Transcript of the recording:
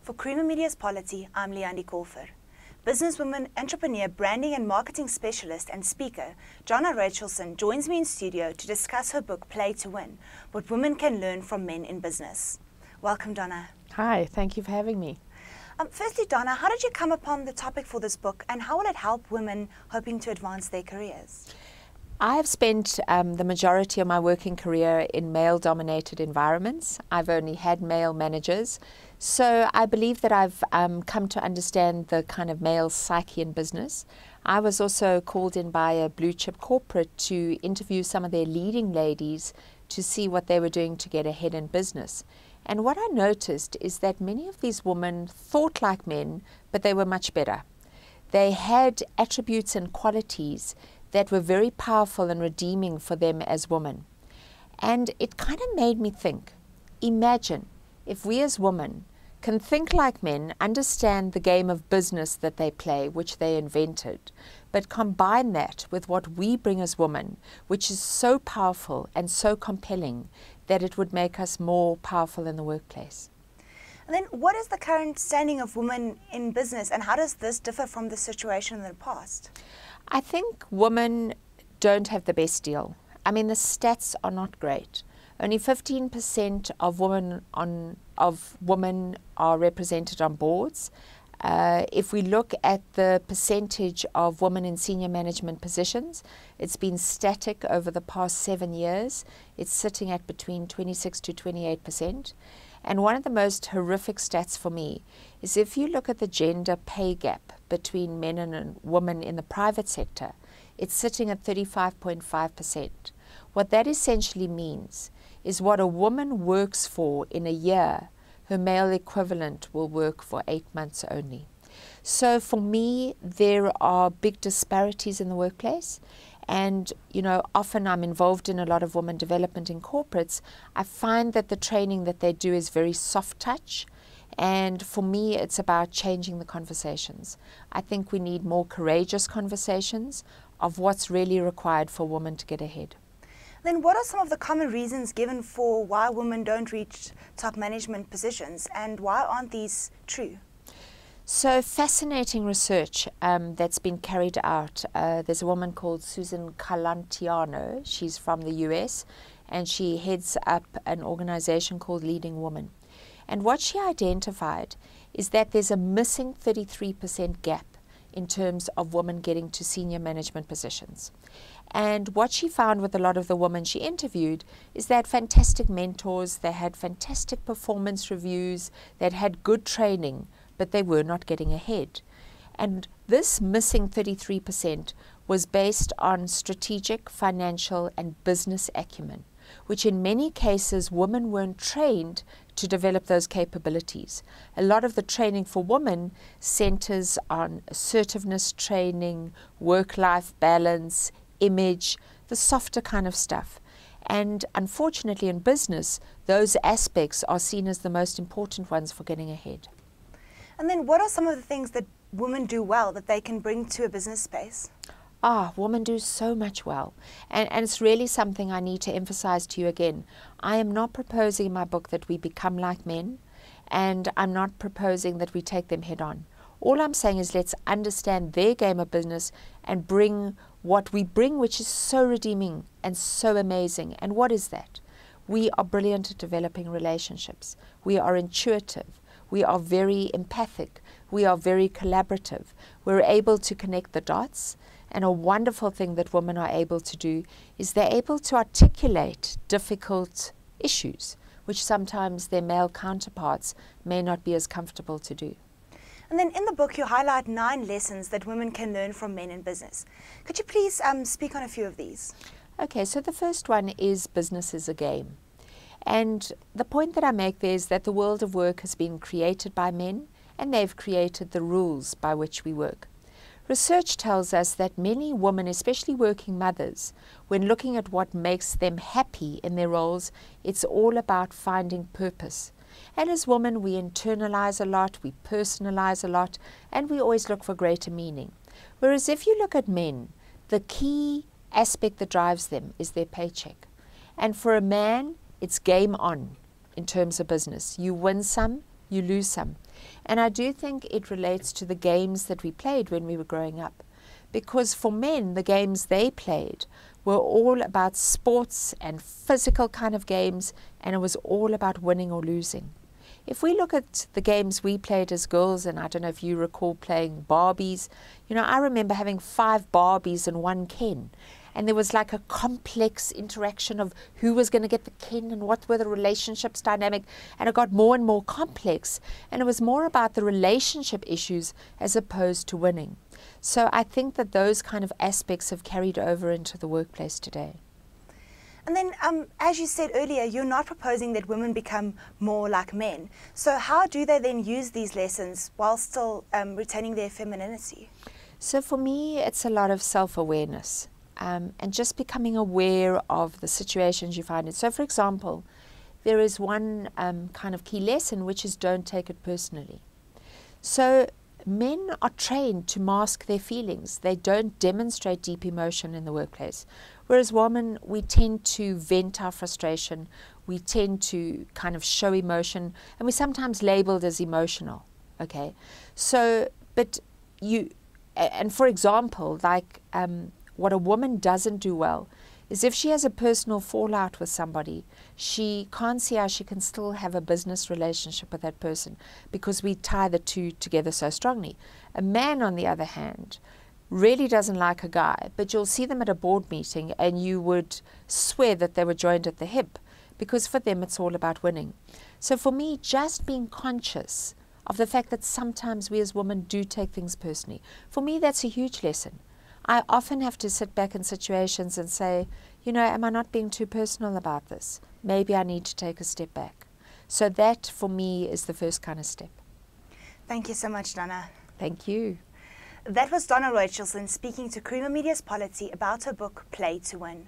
For Creamer Media's Polity, I'm Leandi Kolfer. Businesswoman, entrepreneur, branding and marketing specialist and speaker, Donna Rachelson joins me in studio to discuss her book, Play to Win, What Women Can Learn from Men in Business. Welcome, Donna. Hi, thank you for having me. Firstly, Donna, how did you come upon the topic for this book, and how will it help women hoping to advance their careers? I have spent the majority of my working career in male-dominated environments. I've only had male managers. So I believe that I've come to understand the kind of male psyche in business. I was also called in by a blue-chip corporate to interview some of their leading ladies to see what they were doing to get ahead in business. And what I noticed is that many of these women thought like men, but they were much better. They had attributes and qualities that were very powerful and redeeming for them as women. And it kind of made me think, imagine if we as women can think like men, understand the game of business that they play, which they invented, but combine that with what we bring as women, which is so powerful and so compelling that it would make us more powerful in the workplace. And then what is the current standing of women in business, and how does this differ from the situation in the past? I think women don't have the best deal. I mean, the stats are not great. Only 15% of women are represented on boards. If we look at the percentage of women in senior management positions, it's been static over the past 7 years. It's sitting at between 26 to 28%. And one of the most horrific stats for me is if you look at the gender pay gap between men and women in the private sector, it's sitting at 35.5%. What that essentially means is what a woman works for in a year, her male equivalent will work for 8 months only. So for me, there are big disparities in the workplace. And, you know, often I'm involved in a lot of women development in corporates. I find that the training that they do is very soft touch. And for me, it's about changing the conversations. I think we need more courageous conversations of what's really required for women to get ahead. Then what are some of the common reasons given for why women don't reach top management positions, and why aren't these true? So fascinating research that's been carried out. There's a woman called Susan Calantiano. She's from the US, and she heads up an organization called Leading Women. And what she identified is that there's a missing 33% gap in terms of women getting to senior management positions. And what she found with a lot of the women she interviewed is they had fantastic mentors, they had fantastic performance reviews, they'd had good training, but they were not getting ahead. And this missing 33% was based on strategic, financial, and business acumen, which in many cases women weren't trained to develop those capabilities. A lot of the training for women centers on assertiveness training, work-life balance, image, the softer kind of stuff. And unfortunately in business, those aspects are seen as the most important ones for getting ahead. And then what are some of the things that women do well that they can bring to a business space? Women do so much well. And it's really something I need to emphasize to you again. I am not proposing in my book that we become like men, and I'm not proposing that we take them head on. All I'm saying is let's understand their game of business and bring what we bring, which is so redeeming and so amazing. And what is that? We are brilliant at developing relationships. We are intuitive. We are very empathic. We are very collaborative. We're able to connect the dots. And a wonderful thing that women are able to do is they're able to articulate difficult issues, which sometimes their male counterparts may not be as comfortable to do. And then in the book, you highlight 9 lessons that women can learn from men in business. Could you please speak on a few of these? Okay, so the first one is business is a game. And the point that I make there is that the world of work has been created by men, and they've created the rules by which we work. Research tells us that many women, especially working mothers, when looking at what makes them happy in their roles, it's all about finding purpose. And as women, we internalize a lot, we personalize a lot, and we always look for greater meaning. Whereas if you look at men, the key aspect that drives them is their paycheck. And for a man, it's game on in terms of business. You win some, you lose some. And I do think it relates to the games that we played when we were growing up. Because for men, the games they played were all about sports and physical kind of games, and it was all about winning or losing. If we look at the games we played as girls, and I don't know if you recall playing Barbies, you know, I remember having 5 Barbies and 1 Ken. And there was like a complex interaction of who was going to get the Ken and what were the relationships dynamic. And it got more and more complex. And it was more about the relationship issues as opposed to winning. So I think that those kind of aspects have carried over into the workplace today. And then, as you said earlier, you're not proposing that women become more like men. So how do they then use these lessons while still retaining their femininity? So for me, it's a lot of self-awareness. And just becoming aware of the situations you find in. So, for example, there is one kind of key lesson, which is don't take it personally. So men are trained to mask their feelings. They don't demonstrate deep emotion in the workplace. Whereas women, we tend to vent our frustration. We tend to kind of show emotion, and we're sometimes labeled as emotional. Okay, so, but you, and for example, like, what a woman doesn't do well is if she has a personal fallout with somebody, she can't see how she can still have a business relationship with that person because we tie the two together so strongly. A man, on the other hand, really doesn't like a guy, but you'll see them at a board meeting and you would swear that they were joined at the hip because for them it's all about winning. So for me, just being conscious of the fact that sometimes we as women do take things personally, for me that's a huge lesson. I often have to sit back in situations and say, you know, am I not being too personal about this? Maybe I need to take a step back. So that, for me, is the first kind of step. Thank you so much, Donna. Thank you. That was Donna Rachelson speaking to Creamer Media's Polity about her book, Play to Win.